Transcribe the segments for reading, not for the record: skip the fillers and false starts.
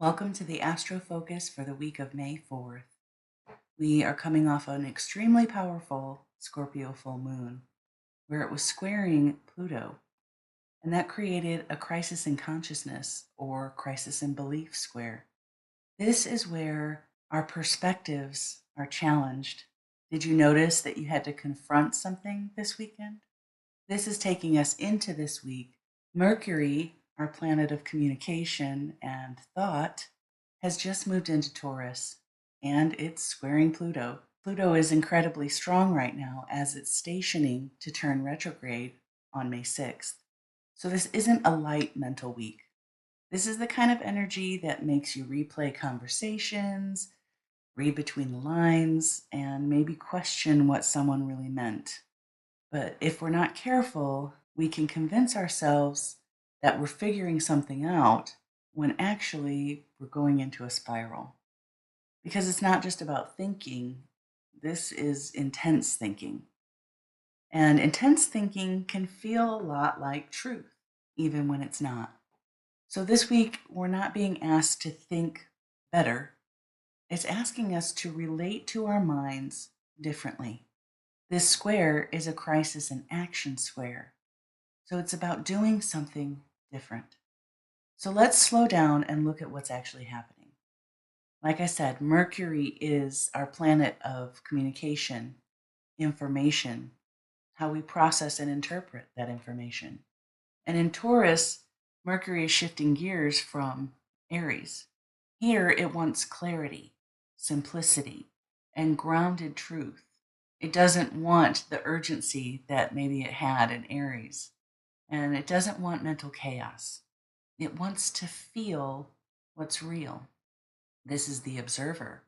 Welcome to the AstroFocus for the week of May 4th. We are coming off an extremely powerful Scorpio full moon where it was squaring Pluto, and that created a crisis in consciousness or crisis in belief square. This is where our perspectives are challenged. Did you notice that you had to confront something this weekend? This is taking us into this week. Mercury, our planet of communication and thought, has just moved into Taurus, and it's squaring Pluto. Pluto is incredibly strong right now as it's stationing to turn retrograde on May 6th. So this isn't a light mental week. This is the kind of energy that makes you replay conversations, read between the lines, and maybe question what someone really meant. But if we're not careful, we can convince ourselves that we're figuring something out when actually we're going into a spiral. Because it's not just about thinking, this is intense thinking. And intense thinking can feel a lot like truth, even when it's not. So this week, we're not being asked to think better. It's asking us to relate to our minds differently. This square is a crisis in action square. So it's about doing something different. So let's slow down and look at what's actually happening. Like I said, Mercury is our planet of communication, information, how we process and interpret that information. And in Taurus, Mercury is shifting gears from Aries. Here it wants clarity, simplicity, and grounded truth. It doesn't want the urgency that maybe it had in Aries. And it doesn't want mental chaos. It wants to feel what's real. This is the observer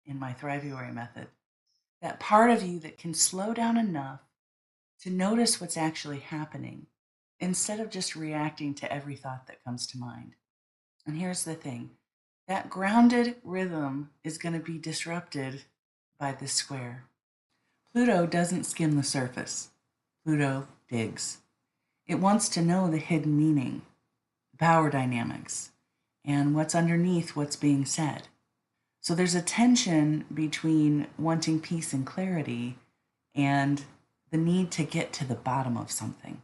in my Thrivuary Method. That part of you that can slow down enough to notice what's actually happening instead of just reacting to every thought that comes to mind. And here's the thing, that grounded rhythm is going to be disrupted by this square. Pluto doesn't skim the surface. Pluto digs. It wants to know the hidden meaning, the power dynamics, and what's underneath what's being said. So there's a tension between wanting peace and clarity and the need to get to the bottom of something.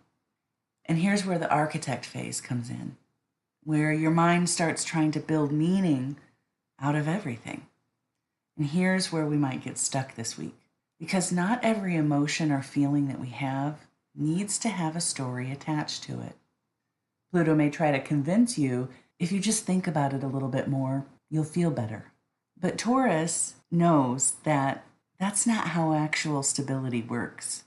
And here's where the architect phase comes in, where your mind starts trying to build meaning out of everything. And here's where we might get stuck this week, because not every emotion or feeling that we have needs to have a story attached to it. Pluto may try to convince you, if you just think about it a little bit more, you'll feel better. But Taurus knows that that's not how actual stability works,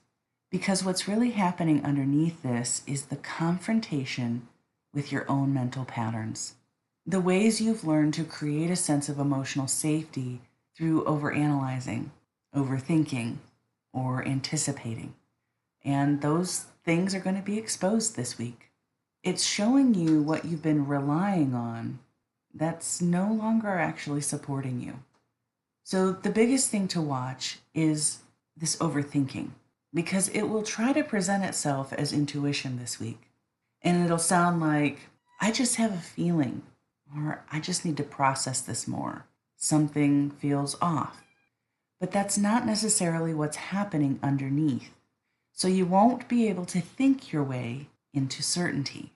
because what's really happening underneath this is the confrontation with your own mental patterns, the ways you've learned to create a sense of emotional safety through overanalyzing, overthinking, or anticipating. And those things are going to be exposed this week. It's showing you what you've been relying on that's no longer actually supporting you. So the biggest thing to watch is this overthinking, because it will try to present itself as intuition this week. And it'll sound like, I just have a feeling, or I just need to process this more. Something feels off. But that's not necessarily what's happening underneath. So you won't be able to think your way into certainty.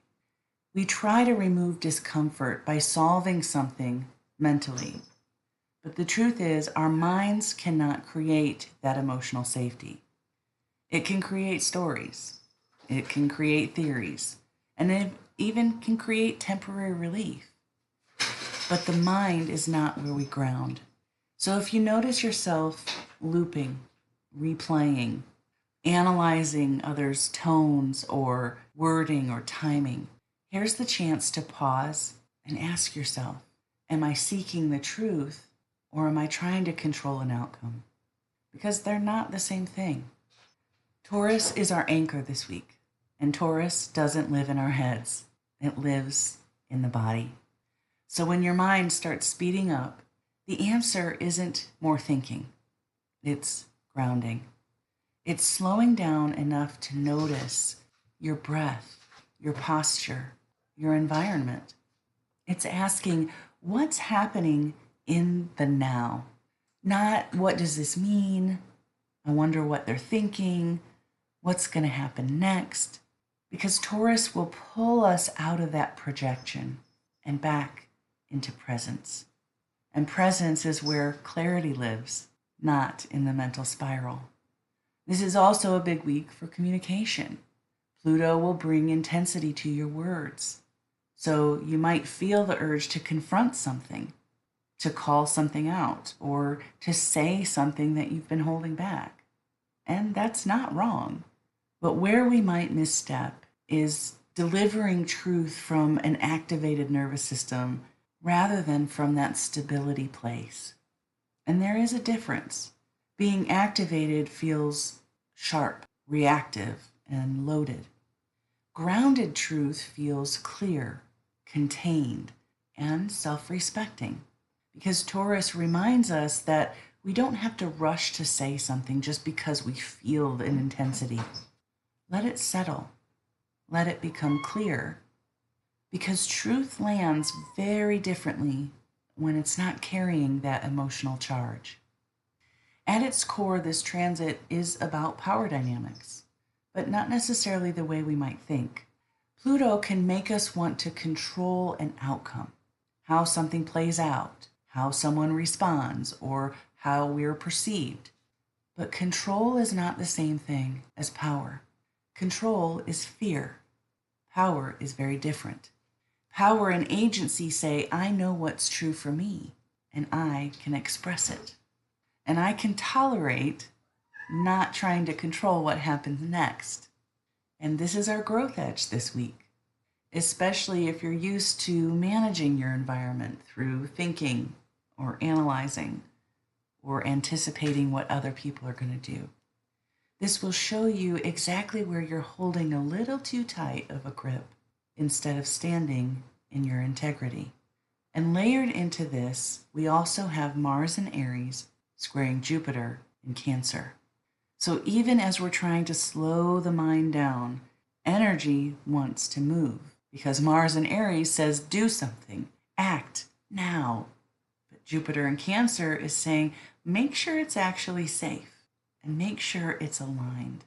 We try to remove discomfort by solving something mentally. But the truth is, our minds cannot create that emotional safety. It can create stories. It can create theories. And it even can create temporary relief. But the mind is not where we ground. So if you notice yourself looping, replaying, analyzing others' tones or wording or timing, here's the chance to pause and ask yourself, am I seeking the truth or am I trying to control an outcome? Because they're not the same thing. Taurus is our anchor this week, and Taurus doesn't live in our heads. It lives in the body. So when your mind starts speeding up, the answer isn't more thinking. It's grounding. It's slowing down enough to notice your breath, your posture, your environment. It's asking, what's happening in the now. Not what does this mean? I wonder what they're thinking. What's going to happen next? Because Taurus will pull us out of that projection and back into presence. And presence is where clarity lives, not in the mental spiral. This is also a big week for communication. Pluto will bring intensity to your words. So you might feel the urge to confront something, to call something out, or to say something that you've been holding back. And that's not wrong. But where we might misstep is delivering truth from an activated nervous system rather than from that stability place. And there is a difference. Being activated feels sharp, reactive, and loaded. Grounded truth feels clear, contained, and self-respecting. Because Taurus reminds us that we don't have to rush to say something just because we feel an intensity. Let it settle. Let it become clear. Because truth lands very differently when it's not carrying that emotional charge. At its core, this transit is about power dynamics, but not necessarily the way we might think. Pluto can make us want to control an outcome, how something plays out, how someone responds, or how we're perceived. But control is not the same thing as power. Control is fear. Power is very different. Power and agency say, I know what's true for me, and I can express it. And I can tolerate not trying to control what happens next. And this is our growth edge this week, especially if you're used to managing your environment through thinking or analyzing or anticipating what other people are going to do. This will show you exactly where you're holding a little too tight of a grip instead of standing in your integrity. And layered into this, we also have Mars in Aries squaring Jupiter in Cancer. So even as we're trying to slow the mind down, energy wants to move because Mars in Aries says do something, act now. But Jupiter in Cancer is saying make sure it's actually safe and make sure it's aligned.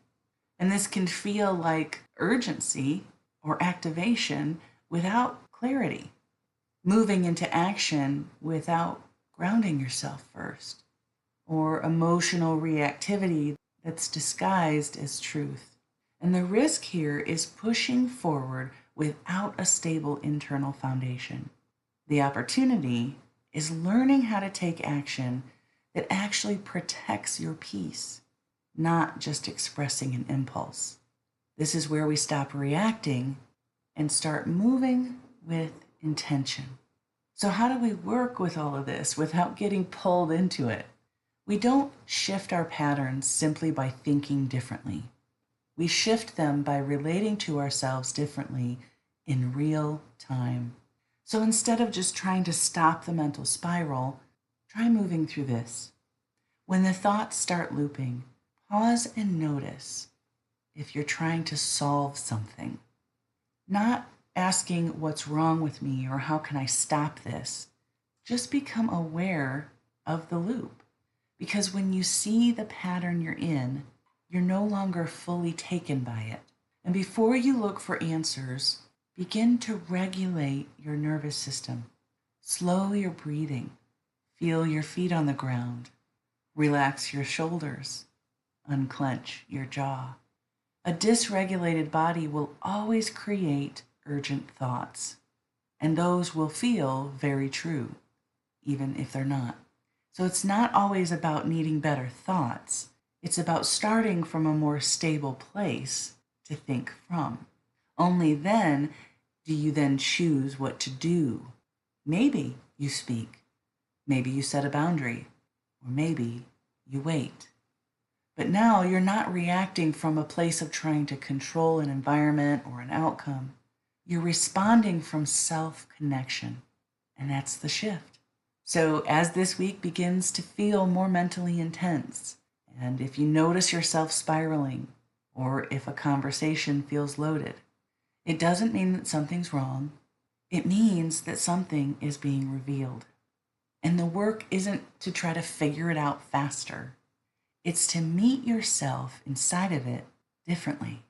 And this can feel like urgency or activation without clarity, moving into action without grounding yourself first, or emotional reactivity that's disguised as truth. And the risk here is pushing forward without a stable internal foundation. The opportunity is learning how to take action that actually protects your peace, not just expressing an impulse. This is where we stop reacting and start moving with intention. So how do we work with all of this without getting pulled into it? We don't shift our patterns simply by thinking differently. We shift them by relating to ourselves differently in real time. So instead of just trying to stop the mental spiral, try moving through this. When the thoughts start looping, pause and notice if you're trying to solve something. Not asking what's wrong with me or how can I stop this. Just become aware of the loop. Because when you see the pattern you're in, you're no longer fully taken by it. And before you look for answers, begin to regulate your nervous system. Slow your breathing. Feel your feet on the ground. Relax your shoulders. Unclench your jaw. A dysregulated body will always create urgent thoughts, and those will feel very true, even if they're not. So it's not always about needing better thoughts. It's about starting from a more stable place to think from. Only then do you then choose what to do. Maybe you speak. Maybe you set a boundary. Or maybe you wait. But now you're not reacting from a place of trying to control an environment or an outcome. You're responding from self-connection. And that's the shift. So as this week begins to feel more mentally intense, and if you notice yourself spiraling, or if a conversation feels loaded, it doesn't mean that something's wrong. It means that something is being revealed. And the work isn't to try to figure it out faster. It's to meet yourself inside of it differently.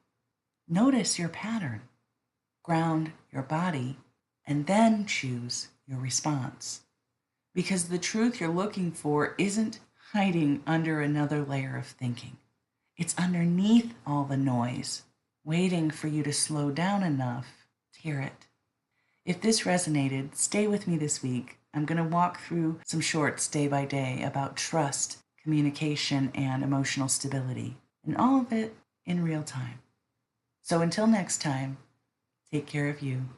Notice your pattern, ground your body, and then choose your response. Because the truth you're looking for isn't hiding under another layer of thinking. It's underneath all the noise, waiting for you to slow down enough to hear it. If this resonated, stay with me this week. I'm going to walk through some shorts day by day about trust, communication, and emotional stability, and all of it in real time. So until next time, take care of you.